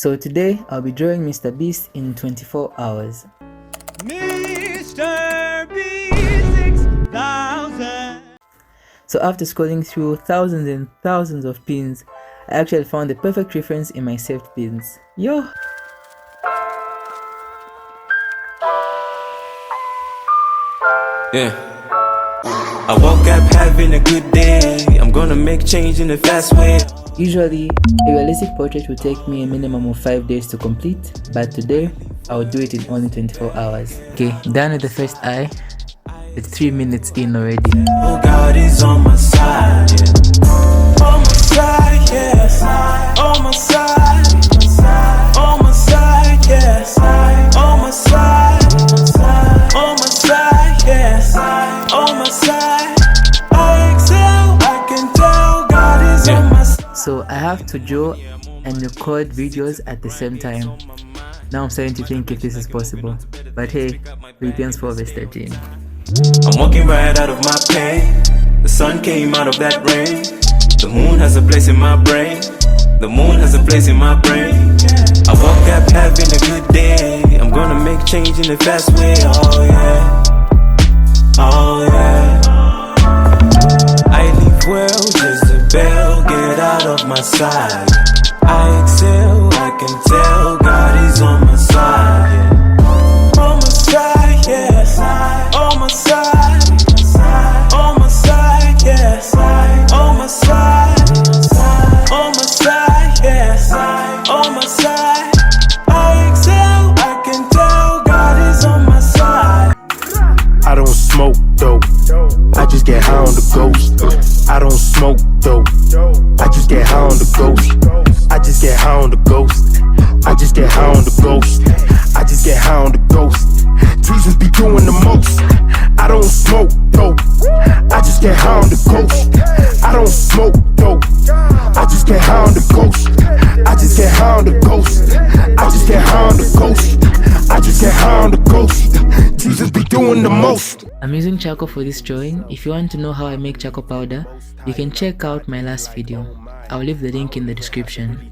So today I'll be drawing Mrbeast in 24 hours. Mrbeast 6000. So after scrolling through thousands and thousands of pins, I actually found the perfect reference in my saved pins. Yo! Yeah. I woke up having a good day. I'm gonna make change in a fast way. Usually, a realistic portrait would take me a minimum of 5 days to complete, but today, I'll do it in only 24 hours. Okay, done with the first eye. It's 3 minutes in already. Oh, God is on my side, yeah. On my side, yes. On my side. On my side, yes. On my side. On my side, yes. On my side. I excel, I can tell God is on my side. So I have to draw and record videos at the same time. Now I'm starting to think if this is possible. But hey, Philippians 4 verse 13. I'm walking right out of my pain. The sun came out of that rain. The moon has a place in my brain. The moon has a place in my brain. I woke up having a good day. I'm gonna make change in a fast way. Oh yeah. Oh yeah. I live well, Jezebel, get out of my side. I excel, I can tell God is on my side, yeah. On my side, yes. On my side. On my side, yes. On my side. On my side, yes. On my side. I excel, I can tell God is on my side. I don't smoke dope, I just get high on the ghost. I don't smoke dope, I just get high on the ghost. I just get high on the ghost. I just get high on the ghost. I just get high on the ghost. Jesus be doing the most. I don't smoke dope, I just get high on the ghost. I don't smoke dope, I just get high on the ghost. I just get high on the ghost. I just get high on the ghost. I just get high on the ghost. Jesus be doing the most. I'm using charcoal for this drawing. If you want to know how I make charcoal powder, you can check out my last video. I'll leave the link in the description.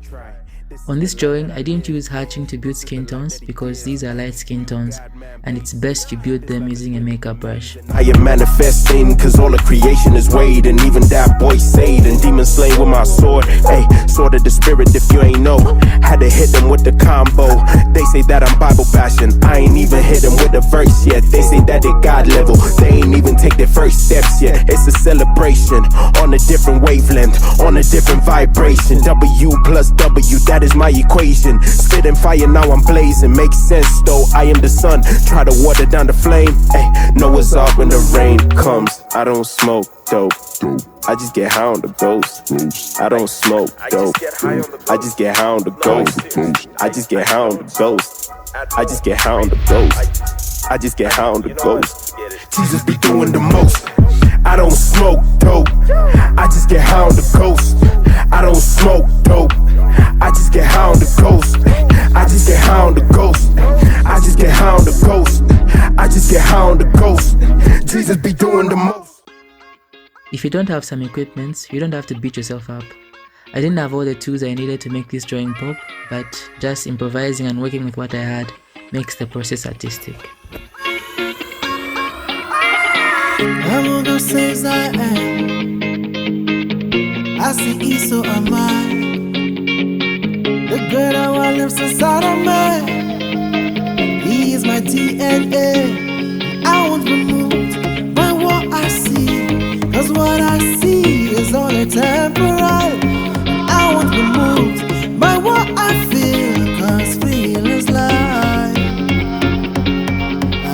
On this drawing, I didn't use hatching to build skin tones because these are light skin tones and it's best to build them using a makeup brush. I am manifesting cause all of creation is weighed, and even that boy saved and demon slain with my sword. Hey, sword of the spirit if you ain't know. Had to hit them with the combo. They say that I'm Bible bashing. I ain't even hit them with a verse yet. They say that they God level. They ain't even take their first steps yet. It's a celebration on a different wavelength, on a different vibration. W plus W, that is my equation. Spitting fire, now I'm blazing. Makes sense though, I am the sun. Try to water down the flame. Hey, Noah's Ark when the rain comes. I don't smoke dope, I just get high on the ghost. I don't smoke dope, I just get high on the ghost. I just get high on the ghost. I just get high on the ghost. I just get high on the ghost. Jesus be doing the most. I don't smoke dope, I just get high on the ghost. I don't smoke dope, I just get high on the ghost. I just get high on the ghost. I just get high on the ghost. I just get high on the ghost. Jesus be doing the most. If you don't have some equipment, you don't have to beat yourself up. I didn't have all the tools I needed to make this drawing pop, but just improvising and working with what I had makes the process artistic. I'm all the same I am. I see E, so am I. The greater one lives inside of me. He is my DNA. I won't be moved by what I see, cause what I see is only temporary. I won't be moved by what I feel, cause feel is life.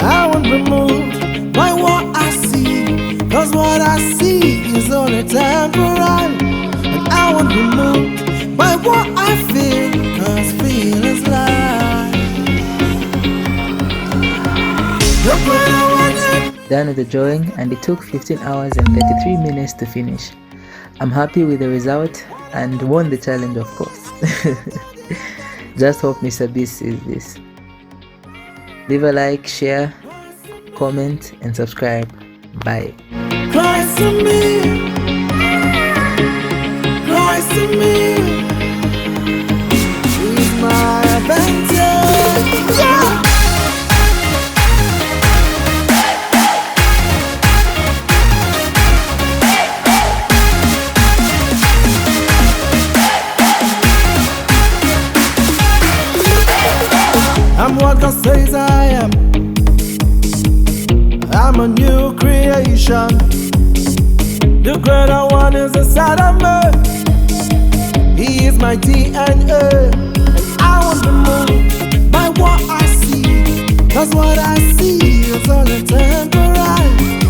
I won't be moved by what I see, cause what I see is only temporary. And I won't be moved by what I feel, cause feel is life. Done with the drawing, and it took 15 hours and 33 minutes to finish. I'm happy with the result and won the challenge, of course. Just hope Mrbeast sees this. Leave a like, share, comment and subscribe. Bye. Christ in me, Christ in me, she's mine. greater one is inside of me. He is my DNA, and I want to move by what I see. Cause what I see is only temporary.